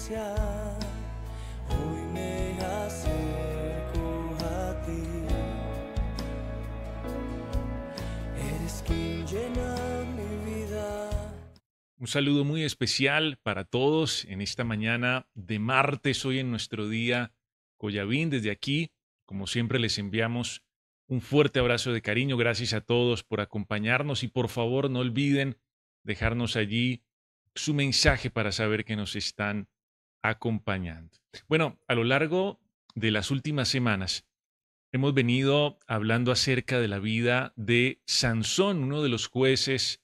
gracia, hoy me acerco a ti. Eres quien llena mi vida. Un saludo muy especial para todos en esta mañana de martes, hoy en nuestro día Coyavín. Desde aquí, como siempre, les enviamos un fuerte abrazo de cariño. Gracias a todos por acompañarnos y por favor no olviden dejarnos allí su mensaje para saber que nos están acompañando. Bueno, a lo largo de las últimas semanas hemos venido hablando acerca de la vida de Sansón, uno de los jueces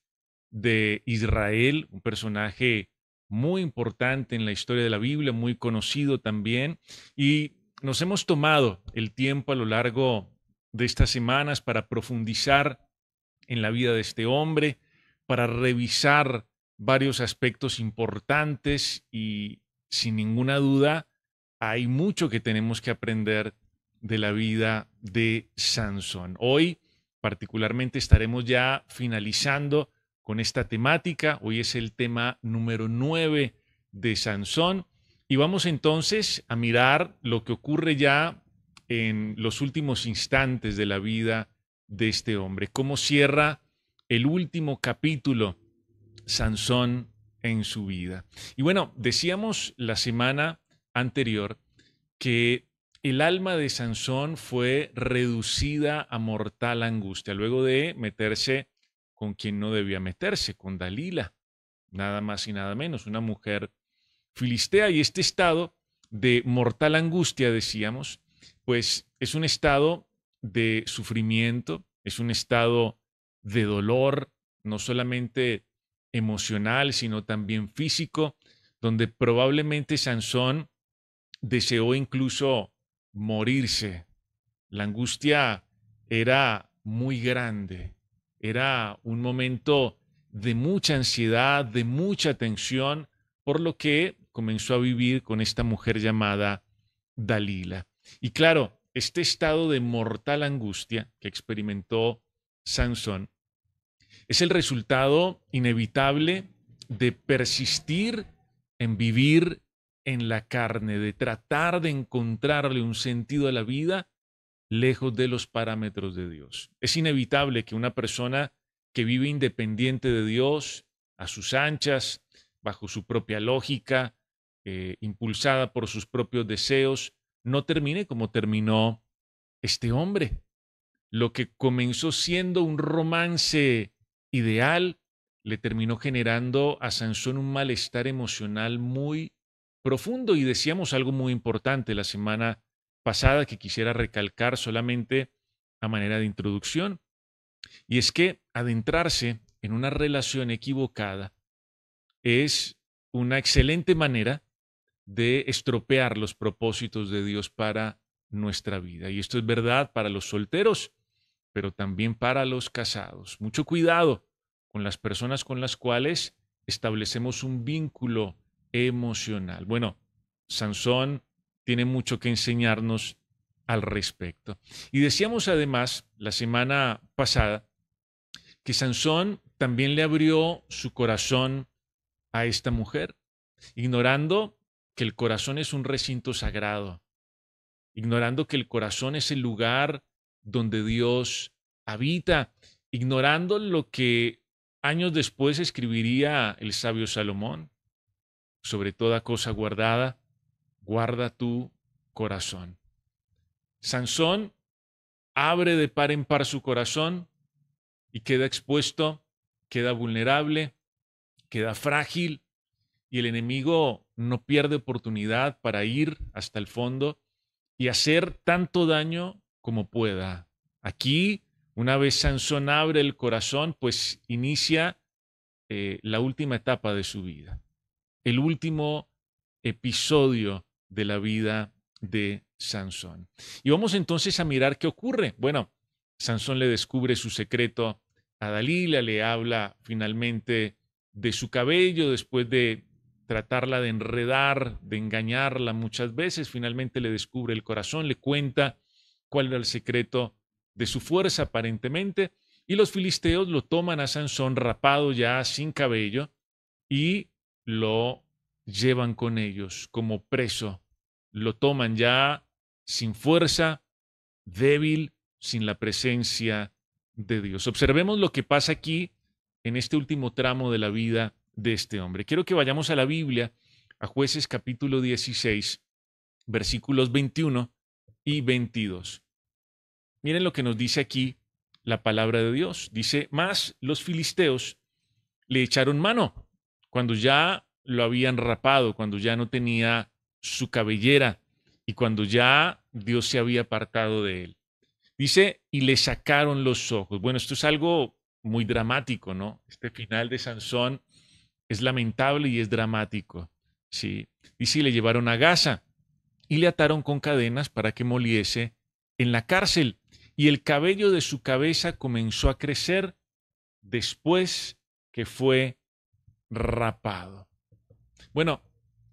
de Israel, un personaje muy importante en la historia de la Biblia, muy conocido también, y nos hemos tomado el tiempo a lo largo de estas semanas para profundizar en la vida de este hombre, para revisar varios aspectos importantes y sin ninguna duda hay mucho que tenemos que aprender de la vida de Sansón. Hoy particularmente estaremos ya finalizando con esta temática. Hoy es el tema número 9 de Sansón y vamos entonces a mirar lo que ocurre ya en los últimos instantes de la vida de este hombre, cómo cierra el último capítulo Sansón en su vida. Y bueno, decíamos la semana anterior que el alma de Sansón fue reducida a mortal angustia luego de meterse con quien no debía meterse, con Dalila, nada más y nada menos, una mujer filistea. Y este estado de mortal angustia, decíamos, pues es un estado de sufrimiento, es un estado de dolor, no solamente emocional, sino también físico, donde probablemente Sansón deseó incluso morirse. La angustia era muy grande, era un momento de mucha ansiedad, de mucha tensión, por lo que comenzó a vivir con esta mujer llamada Dalila. Y claro, este estado de mortal angustia que experimentó Sansón es el resultado inevitable de persistir en vivir en la carne, de tratar de encontrarle un sentido a la vida lejos de los parámetros de Dios. Es inevitable que una persona que vive independiente de Dios, a sus anchas, bajo su propia lógica, impulsada por sus propios deseos, no termine como terminó este hombre. Lo que comenzó siendo un romance ideal le terminó generando a Sansón un malestar emocional muy profundo. Y decíamos algo muy importante la semana pasada que quisiera recalcar solamente a manera de introducción, y es que adentrarse en una relación equivocada es una excelente manera de estropear los propósitos de Dios para nuestra vida. Y esto es verdad para los solteros, pero también para los casados. Mucho cuidado con las personas con las cuales establecemos un vínculo emocional. Bueno, Sansón tiene mucho que enseñarnos al respecto. Y decíamos además la semana pasada que Sansón también le abrió su corazón a esta mujer, ignorando que el corazón es un recinto sagrado, ignorando que el corazón es el lugar donde Dios habita, ignorando lo que años después escribiría el sabio Salomón: sobre toda cosa guardada, guarda tu corazón. Sansón abre de par en par su corazón y queda expuesto, queda vulnerable, queda frágil, y el enemigo no pierde oportunidad para ir hasta el fondo y hacer tanto daño como pueda. Aquí, una vez Sansón abre el corazón, pues inicia la última etapa de su vida, el último episodio de la vida de Sansón. Y vamos entonces a mirar qué ocurre. Bueno, Sansón le descubre su secreto a Dalila, le habla finalmente de su cabello después de tratarla de enredar, de engañarla muchas veces. Finalmente le descubre el corazón, le cuenta cuál era el secreto de su fuerza aparentemente, y los filisteos lo toman a Sansón rapado ya sin cabello y lo llevan con ellos como preso. Lo toman ya sin fuerza, débil, sin la presencia de Dios. Observemos lo que pasa aquí en este último tramo de la vida de este hombre. Quiero que vayamos a la Biblia, a Jueces capítulo 16, versículos 21 y 22. Miren lo que nos dice aquí la palabra de Dios. Dice, mas los filisteos le echaron mano cuando ya lo habían rapado, cuando ya no tenía su cabellera y cuando ya Dios se había apartado de él. Dice, y le sacaron los ojos. Bueno, esto es algo muy dramático, ¿no? Este final de Sansón es lamentable y es dramático, ¿sí? Dice, y le llevaron a Gaza y le ataron con cadenas para que moliese en la cárcel. Y el cabello de su cabeza comenzó a crecer después que fue rapado. Bueno,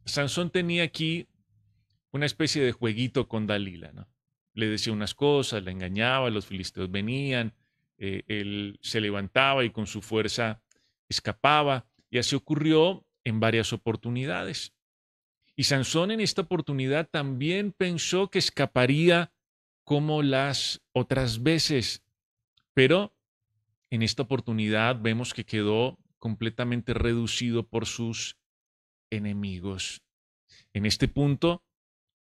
Sansón tenía aquí una especie de jueguito con Dalila, ¿no? Le decía unas cosas, la engañaba, los filisteos venían, él se levantaba y con su fuerza escapaba, y así ocurrió en varias oportunidades. Y Sansón en esta oportunidad también pensó que escaparía como las otras veces, pero en esta oportunidad vemos que quedó completamente reducido por sus enemigos. En este punto,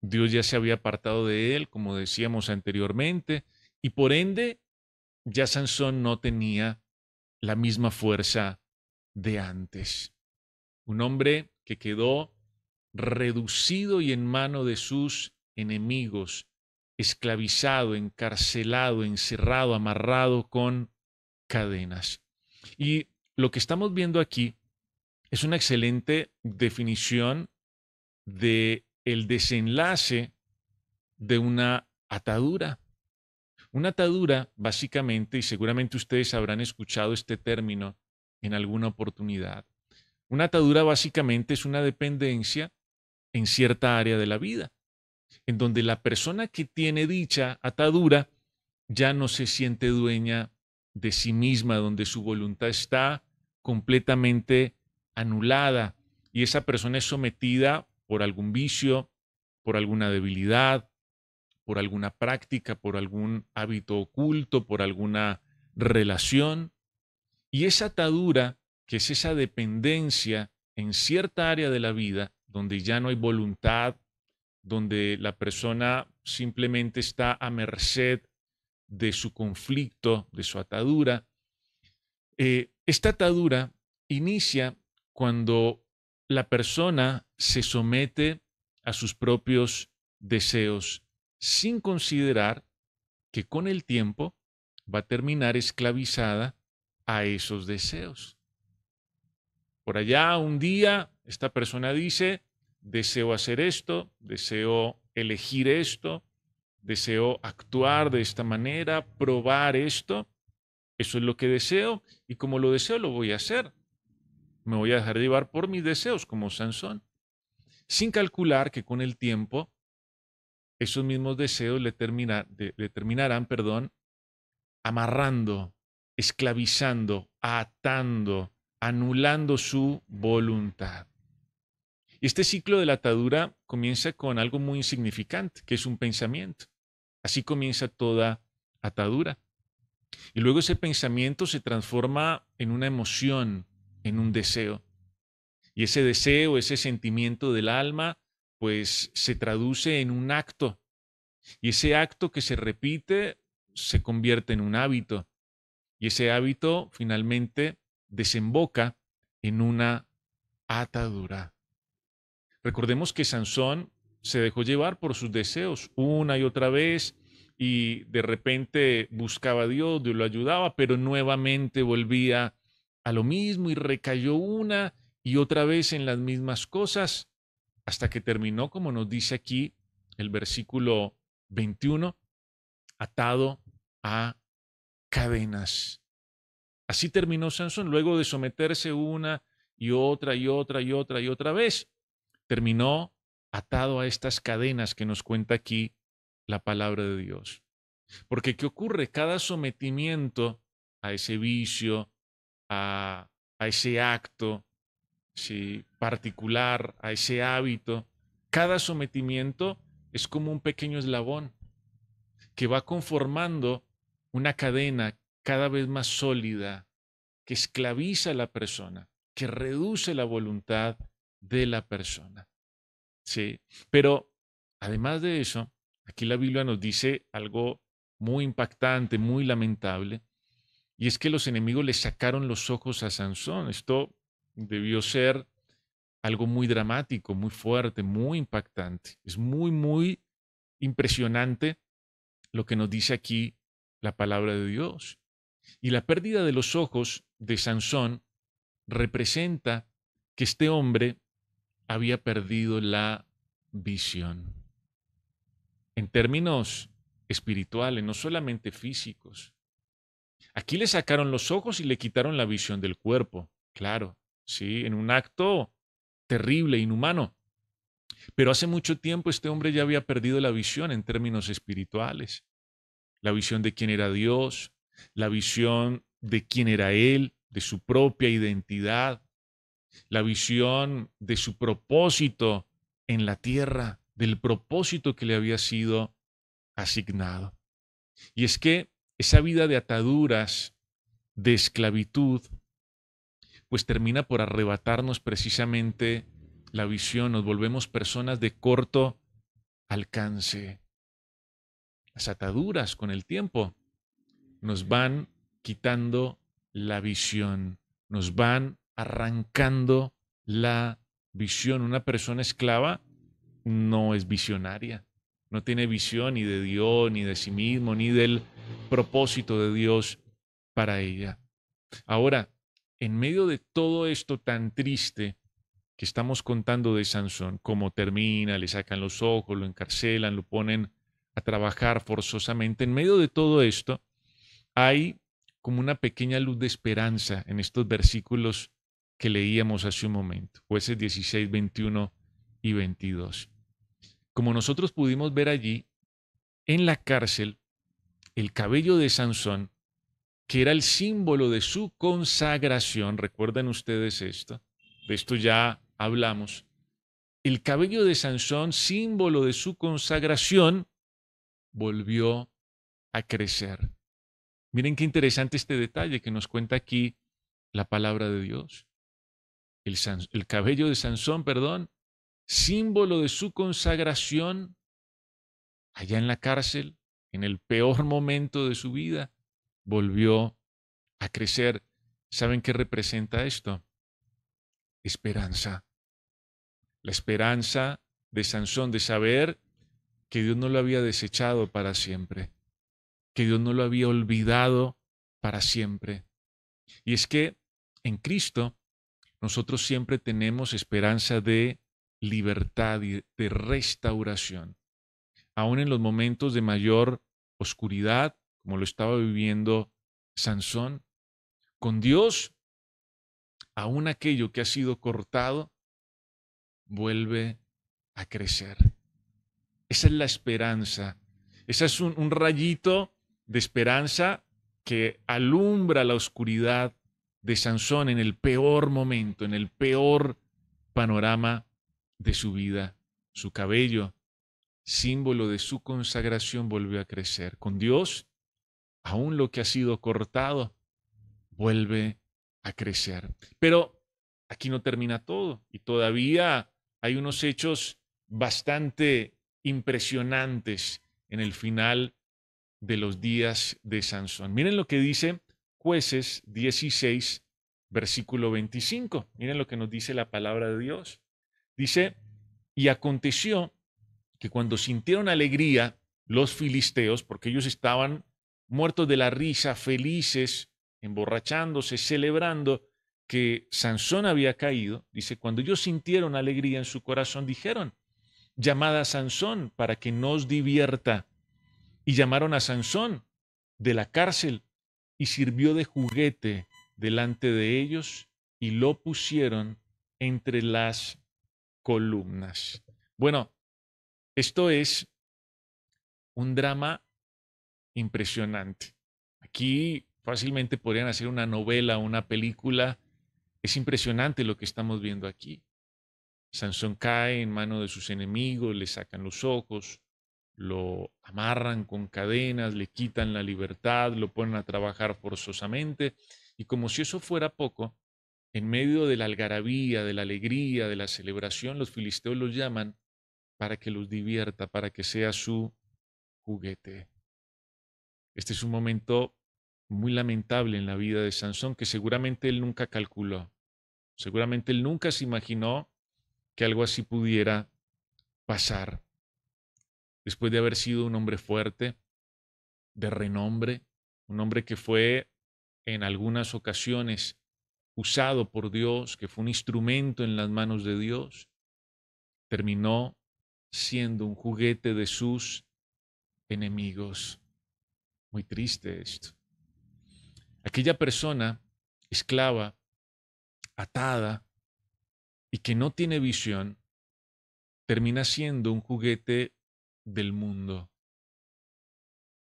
Dios ya se había apartado de él, como decíamos anteriormente, y por ende ya Sansón no tenía la misma fuerza de antes. Un hombre que quedó reducido y en mano de sus enemigos, esclavizado, encarcelado, encerrado, amarrado con cadenas. Y lo que estamos viendo aquí es una excelente definición de el desenlace de una atadura. Una atadura, básicamente, y seguramente ustedes habrán escuchado este término en alguna oportunidad, una atadura básicamente es una dependencia en cierta área de la vida, en donde la persona que tiene dicha atadura ya no se siente dueña de sí misma, donde su voluntad está completamente anulada y esa persona es sometida por algún vicio, por alguna debilidad, por alguna práctica, por algún hábito oculto, por alguna relación. Y esa atadura, que es esa dependencia en cierta área de la vida, donde ya no hay voluntad, donde la persona simplemente está a merced de su conflicto, de su atadura. Esta atadura inicia cuando la persona se somete a sus propios deseos sin considerar que con el tiempo va a terminar esclavizada a esos deseos. Por allá un día esta persona dice, deseo hacer esto, deseo elegir esto, deseo actuar de esta manera, probar esto. Eso es lo que deseo y como lo deseo lo voy a hacer. Me voy a dejar llevar por mis deseos como Sansón, sin calcular que con el tiempo esos mismos deseos le terminarán, amarrando, esclavizando, atando, anulando su voluntad. Y este ciclo de la atadura comienza con algo muy insignificante, que es un pensamiento. Así comienza toda atadura. Y luego ese pensamiento se transforma en una emoción, en un deseo. Y ese deseo, ese sentimiento del alma, pues se traduce en un acto. Y ese acto que se repite se convierte en un hábito. Y ese hábito finalmente desemboca en una atadura. Recordemos que Sansón se dejó llevar por sus deseos una y otra vez y de repente buscaba a Dios, Dios lo ayudaba, pero nuevamente volvía a lo mismo y recayó una y otra vez en las mismas cosas hasta que terminó, como nos dice aquí el versículo 21, atado a cadenas. Así terminó Sansón luego de someterse una y otra y otra y otra y otra vez. Terminó atado a estas cadenas que nos cuenta aquí la palabra de Dios. Porque ¿qué ocurre? Cada sometimiento a ese vicio, a ese acto, sí, particular, a ese hábito, cada sometimiento es como un pequeño eslabón que va conformando una cadena cada vez más sólida que esclaviza a la persona, que reduce la voluntad de la persona. Sí, pero además de eso, aquí la Biblia nos dice algo muy impactante, muy lamentable, y es que los enemigos le sacaron los ojos a Sansón. Esto debió ser algo muy dramático, muy fuerte, muy impactante. Es muy, muy impresionante lo que nos dice aquí la palabra de Dios. Y la pérdida de los ojos de Sansón representa que este hombre había perdido la visión. En términos espirituales, no solamente físicos. Aquí le sacaron los ojos y le quitaron la visión del cuerpo, claro, sí, en un acto terrible, inhumano. Pero hace mucho tiempo este hombre ya había perdido la visión en términos espirituales. La visión de quién era Dios, la visión de quién era él, de su propia identidad, la visión de su propósito en la tierra, del propósito que le había sido asignado. Y es que esa vida de ataduras, de esclavitud, pues termina por arrebatarnos precisamente la visión, nos volvemos personas de corto alcance. Las ataduras con el tiempo nos van quitando la visión, nos van arrancando la visión. Una persona esclava no es visionaria, no tiene visión ni de Dios, ni de sí mismo, ni del propósito de Dios para ella. Ahora, en medio de todo esto tan triste que estamos contando de Sansón, cómo termina, le sacan los ojos, lo encarcelan, lo ponen a trabajar forzosamente, en medio de todo esto hay como una pequeña luz de esperanza en estos versículos que leíamos hace un momento, Jueces 16, 21 y 22. Como nosotros pudimos ver allí, en la cárcel, el cabello de Sansón, que era el símbolo de su consagración, recuerden ustedes esto, de esto ya hablamos, el cabello de Sansón, símbolo de su consagración, volvió a crecer. Miren qué interesante este detalle que nos cuenta aquí la palabra de Dios. El cabello de Sansón, perdón, símbolo de su consagración, allá en la cárcel, en el peor momento de su vida, volvió a crecer. ¿Saben qué representa esto? Esperanza. La esperanza de Sansón de saber que Dios no lo había desechado para siempre, que Dios no lo había olvidado para siempre. Y es que en Cristo nosotros siempre tenemos esperanza de libertad y de restauración. Aún en los momentos de mayor oscuridad, como lo estaba viviendo Sansón, con Dios, aún aquello que ha sido cortado vuelve a crecer. Esa es la esperanza. Ese es un rayito de esperanza que alumbra la oscuridad de Sansón en el peor momento, en el peor panorama de su vida. Su cabello, símbolo de su consagración, volvió a crecer. Con Dios, aún lo que ha sido cortado, vuelve a crecer. Pero aquí no termina todo y todavía hay unos hechos bastante impresionantes en el final de los días de Sansón. Miren lo que dice Jueces 16, versículo 25. Miren lo que nos dice la palabra de Dios. Dice, y aconteció que cuando sintieron alegría los filisteos, porque ellos estaban muertos de la risa, felices, emborrachándose, celebrando que Sansón había caído, dice, cuando ellos sintieron alegría en su corazón, dijeron, llamad a Sansón para que nos divierta. Y llamaron a Sansón de la cárcel y sirvió de juguete delante de ellos y lo pusieron entre las columnas. Bueno, esto es un drama impresionante. Aquí fácilmente podrían hacer una novela, una película Es impresionante lo que estamos viendo aquí. Sansón cae en manos de sus enemigos, le sacan los ojos, lo amarran con cadenas, le quitan la libertad, lo ponen a trabajar forzosamente y como si eso fuera poco, en medio de la algarabía, de la alegría, de la celebración, los filisteos los llaman para que los divierta, para que sea su juguete. Este es un momento muy lamentable en la vida de Sansón que seguramente él nunca calculó. Seguramente él nunca se imaginó que algo así pudiera pasar. Después de haber sido un hombre fuerte, de renombre, un hombre que fue en algunas ocasiones usado por Dios, que fue un instrumento en las manos de Dios, terminó siendo un juguete de sus enemigos. Muy triste esto. Aquella persona esclava, atada y que no tiene visión, termina siendo un juguete del mundo,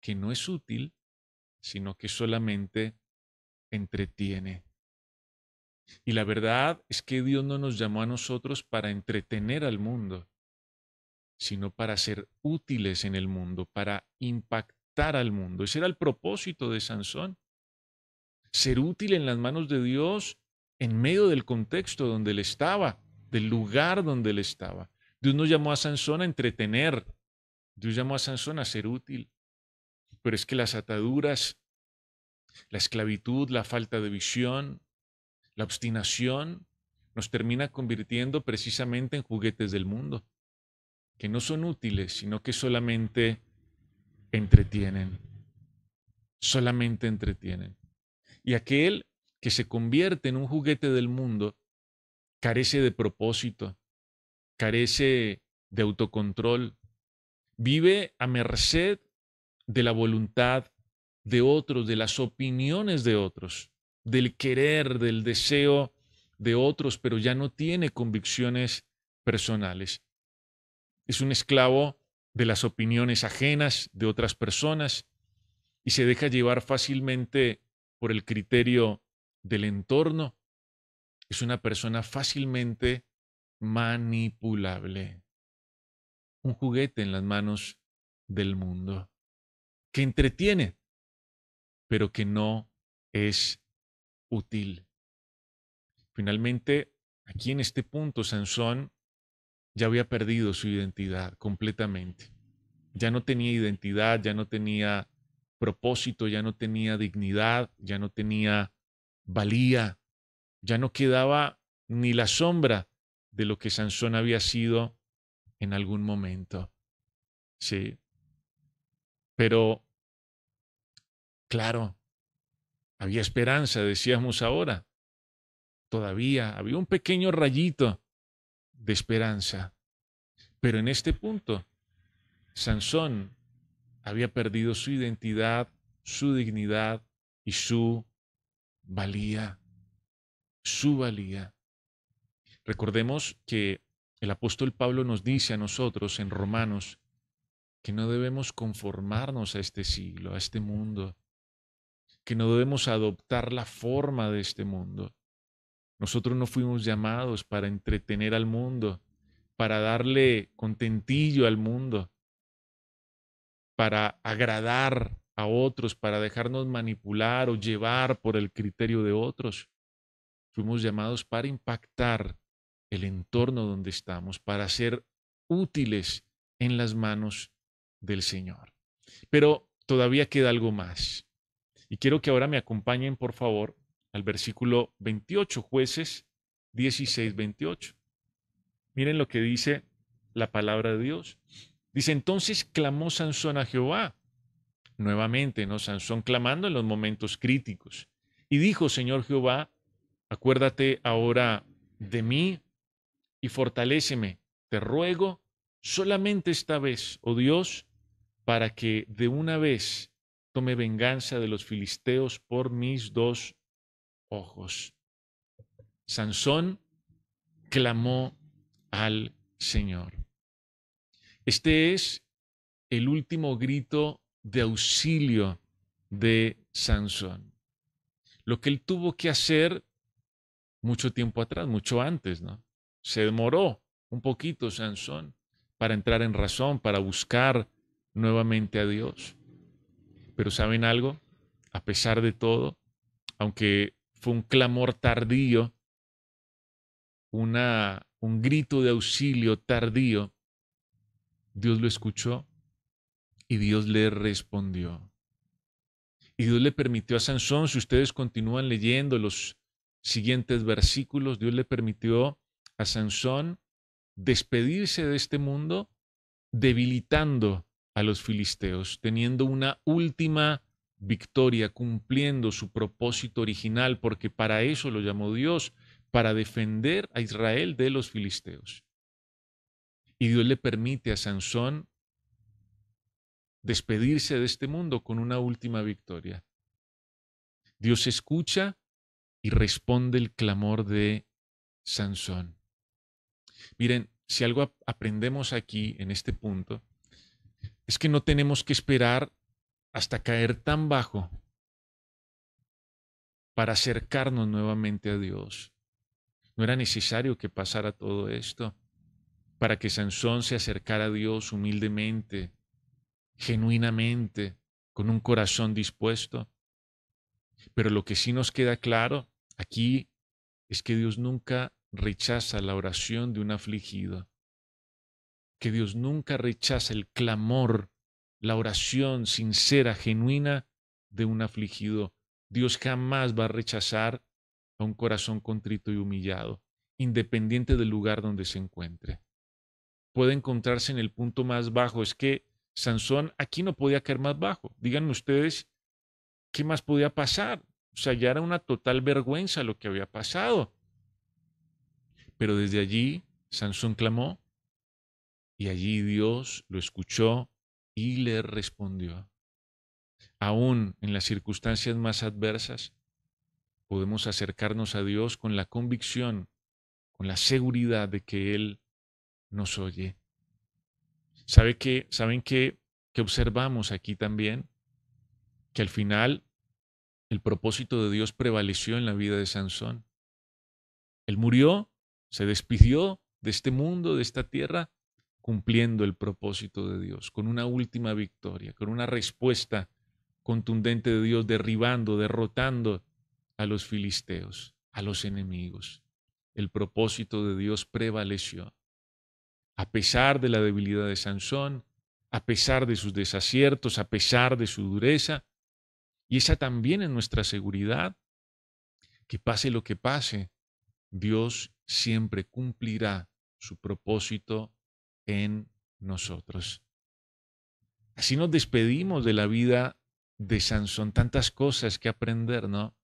que no es útil, sino que solamente entretiene. Y la verdad es que Dios no nos llamó a nosotros para entretener al mundo, sino para ser útiles en el mundo, para impactar al mundo. Ese era el propósito de Sansón, ser útil en las manos de Dios en medio del contexto donde él estaba, del lugar donde él estaba. Dios no llamó a Sansón a entretener, Dios llamó a Sansón a ser útil. Pero es que las ataduras, la esclavitud, la falta de visión, la obstinación, nos termina convirtiendo precisamente en juguetes del mundo, que no son útiles, sino que solamente entretienen, solamente entretienen. Y aquel que se convierte en un juguete del mundo carece de propósito, carece de autocontrol, vive a merced de la voluntad de otros, de las opiniones de otros, del querer, del deseo de otros, pero ya no tiene convicciones personales. Es un esclavo de las opiniones ajenas de otras personas y se deja llevar fácilmente por el criterio del entorno. Es una persona fácilmente manipulable, un juguete en las manos del mundo, que entretiene, pero que no es útil. Finalmente, aquí en este punto, Sansón ya había perdido su identidad completamente. Ya no tenía identidad, ya no tenía propósito, ya no tenía dignidad, ya no tenía valía, ya no quedaba ni la sombra de lo que Sansón había sido en algún momento. Sí, pero claro, había esperanza, decíamos ahora. Todavía había un pequeño rayito de esperanza. Pero en este punto, Sansón había perdido su identidad, su dignidad y su valía. Su valía. Recordemos que el apóstol Pablo nos dice a nosotros en Romanos que no debemos conformarnos a este siglo, a este mundo, que no debemos adoptar la forma de este mundo. Nosotros no fuimos llamados para entretener al mundo, para darle contentillo al mundo, para agradar a otros, para dejarnos manipular o llevar por el criterio de otros. Fuimos llamados para impactar el entorno donde estamos, para ser útiles en las manos del Señor. Pero todavía queda algo más. Y quiero que ahora me acompañen, por favor, al versículo 28, Jueces 16, 28. Miren lo que dice la palabra de Dios. Dice, entonces clamó Sansón a Jehová. Nuevamente, ¿no? Sansón clamando en los momentos críticos. Y dijo, Señor Jehová, acuérdate ahora de mí y fortaléceme. Te ruego solamente esta vez, oh Dios, para que de una vez tome venganza de los filisteos por mis dos ojos. Sansón clamó al Señor. Este es el último grito de auxilio de Sansón. Lo que él tuvo que hacer mucho tiempo atrás, mucho antes, ¿no? Se demoró un poquito Sansón para entrar en razón, para buscar nuevamente a Dios. Pero ¿saben algo? A pesar de todo, aunque fue un clamor tardío, un grito de auxilio tardío, Dios lo escuchó y Dios le respondió. Y Dios le permitió a Sansón, si ustedes continúan leyendo los siguientes versículos, Dios le permitió a Sansón despedirse de este mundo debilitando a los filisteos, teniendo una última victoria, cumpliendo su propósito original, porque para eso lo llamó Dios, para defender a Israel de los filisteos. Y Dios le permite a Sansón despedirse de este mundo con una última victoria. Dios escucha y responde el clamor de Sansón. Miren, si algo aprendemos aquí en este punto, es que no tenemos que esperar hasta caer tan bajo para acercarnos nuevamente a Dios. No era necesario que pasara todo esto para que Sansón se acercara a Dios humildemente, genuinamente, con un corazón dispuesto. Pero lo que sí nos queda claro aquí es que Dios nunca rechaza la oración de un afligido, que Dios nunca rechaza el clamor, la oración sincera, genuina de un afligido. Dios jamás va a rechazar a un corazón contrito y humillado, independiente del lugar donde se encuentre. Puede encontrarse en el punto más bajo. Es que Sansón aquí no podía caer más bajo. Díganme ustedes, ¿qué más podía pasar? O sea, ya era una total vergüenza lo que había pasado. Pero desde allí, Sansón clamó y allí Dios lo escuchó y le respondió. Aún en las circunstancias más adversas, podemos acercarnos a Dios con la convicción, con la seguridad de que Él nos oye. ¿Saben qué observamos aquí también? Que al final el propósito de Dios prevaleció en la vida de Sansón. Él murió, se despidió de este mundo, de esta tierra, cumpliendo el propósito de Dios, con una última victoria, con una respuesta contundente de Dios, derribando, derrotando a los filisteos, a los enemigos. El propósito de Dios prevaleció. A pesar de la debilidad de Sansón, a pesar de sus desaciertos, a pesar de su dureza, y esa también es nuestra seguridad, que pase lo que pase, Dios siempre cumplirá su propósito en nosotros. Así nos despedimos de la vida de Sansón, tantas cosas que aprender, ¿no?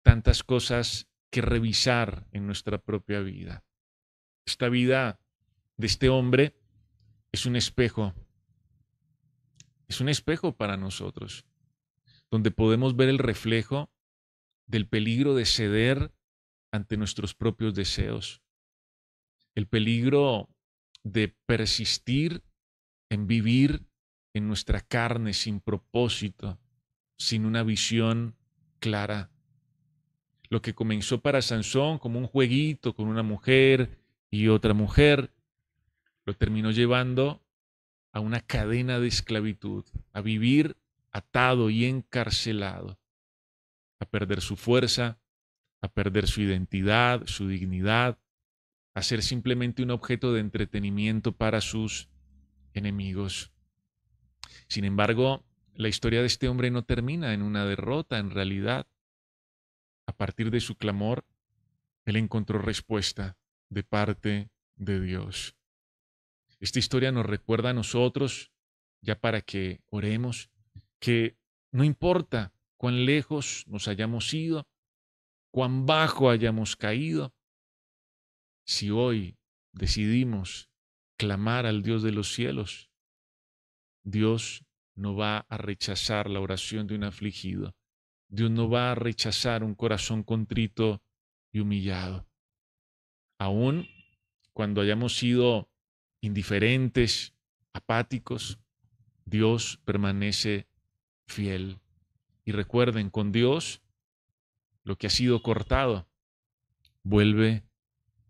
Tantas cosas que revisar en nuestra propia vida. Esta vida de este hombre es un espejo para nosotros, donde podemos ver el reflejo del peligro de ceder ante nuestros propios deseos, el peligro de persistir en vivir en nuestra carne sin propósito, sin una visión clara. Lo que comenzó para Sansón como un jueguito con una mujer y otra mujer, lo terminó llevando a una cadena de esclavitud, a vivir atado y encarcelado, a perder su fuerza, a perder su identidad, su dignidad, a ser simplemente un objeto de entretenimiento para sus enemigos. Sin embargo, la historia de este hombre no termina en una derrota, en realidad. A partir de su clamor, él encontró respuesta de parte de Dios. Esta historia nos recuerda a nosotros, ya para que oremos, que no importa cuán lejos nos hayamos ido, cuán bajo hayamos caído, si hoy decidimos clamar al Dios de los cielos, Dios no va a rechazar la oración de un afligido. Dios no va a rechazar un corazón contrito y humillado. Aún cuando hayamos sido indiferentes, apáticos, Dios permanece fiel. Y recuerden, con Dios, lo que ha sido cortado vuelve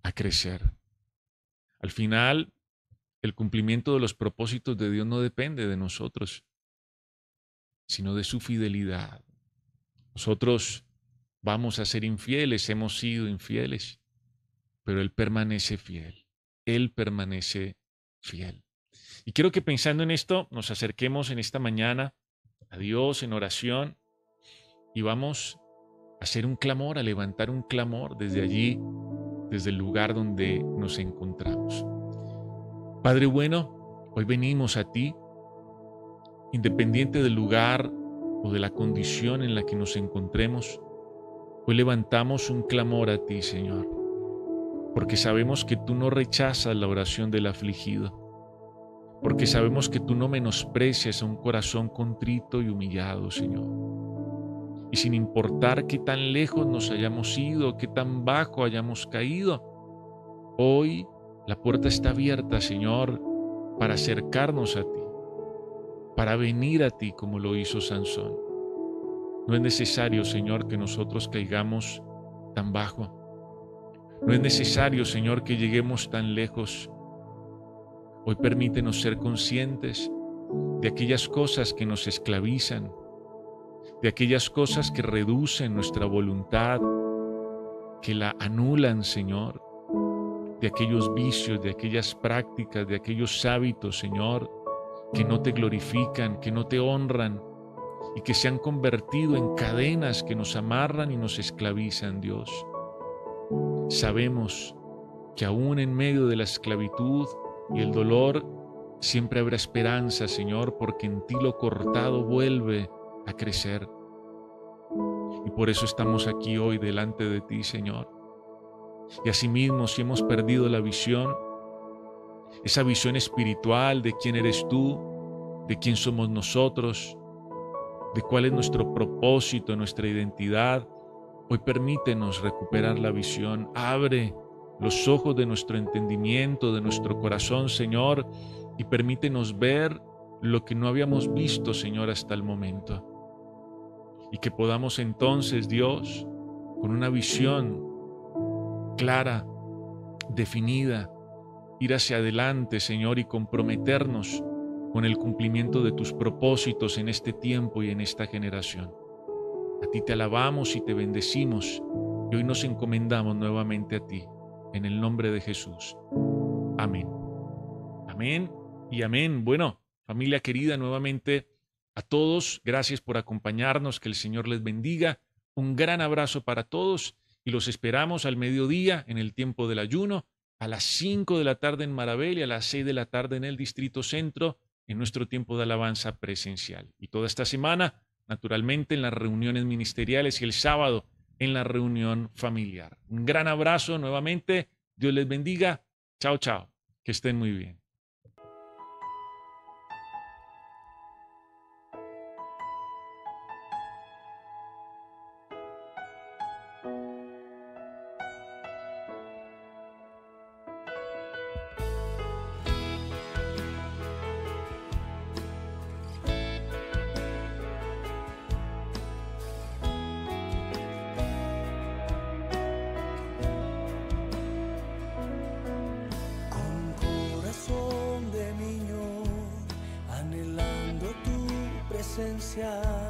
a crecer. Al final, el cumplimiento de los propósitos de Dios no depende de nosotros, sino de su fidelidad. Nosotros vamos a ser infieles, hemos sido infieles, pero Él permanece fiel. Él permanece fiel. Y quiero que pensando en esto, nos acerquemos en esta mañana a Dios en oración y vamos a hacer un clamor, a levantar un clamor desde allí, desde el lugar donde nos encontramos. Padre bueno, hoy venimos a ti, independiente del lugar o de la condición en la que nos encontremos. Hoy levantamos un clamor a ti, Señor, porque sabemos que tú no rechazas la oración del afligido, porque sabemos que tú no menosprecias a un corazón contrito y humillado, Señor. Y sin importar qué tan lejos nos hayamos ido, qué tan bajo hayamos caído, hoy la puerta está abierta, Señor, para acercarnos a ti, para venir a ti como lo hizo Sansón. No es necesario, Señor, que nosotros caigamos tan bajo. No es necesario, Señor, que lleguemos tan lejos. Hoy permítenos ser conscientes de aquellas cosas que nos esclavizan, de aquellas cosas que reducen nuestra voluntad, que la anulan, Señor, de aquellos vicios, de aquellas prácticas, de aquellos hábitos, Señor, que no te glorifican, que no te honran y que se han convertido en cadenas que nos amarran y nos esclavizan, Dios. Sabemos que aún en medio de la esclavitud y el dolor, siempre habrá esperanza, Señor, porque en ti lo cortado vuelve a crecer. Y por eso estamos aquí hoy delante de ti, Señor. Y asimismo, si hemos perdido la visión, esa visión espiritual de quién eres tú, de quién somos nosotros, de cuál es nuestro propósito, nuestra identidad, hoy permítenos recuperar la visión. Abre los ojos de nuestro entendimiento, de nuestro corazón, Señor, y permítenos ver lo que no habíamos visto, Señor, hasta el momento. Y que podamos entonces, Dios, con una visión clara, definida, ir hacia adelante, Señor, y comprometernos con el cumplimiento de tus propósitos en este tiempo y en esta generación. A ti te alabamos y te bendecimos, y hoy nos encomendamos nuevamente a ti, en el nombre de Jesús. Amén. Amén y amén. Bueno, familia querida, nuevamente a todos, gracias por acompañarnos, que el Señor les bendiga. Un gran abrazo para todos y los esperamos al mediodía en el tiempo del ayuno, a las 5 de la tarde en Marabel y a las 6 de la tarde en el Distrito Centro, en nuestro tiempo de alabanza presencial. Y toda esta semana, naturalmente, en las reuniones ministeriales y el sábado en la reunión familiar. Un gran abrazo nuevamente. Dios les bendiga. Chao, chao. Que estén muy bien. Presencia.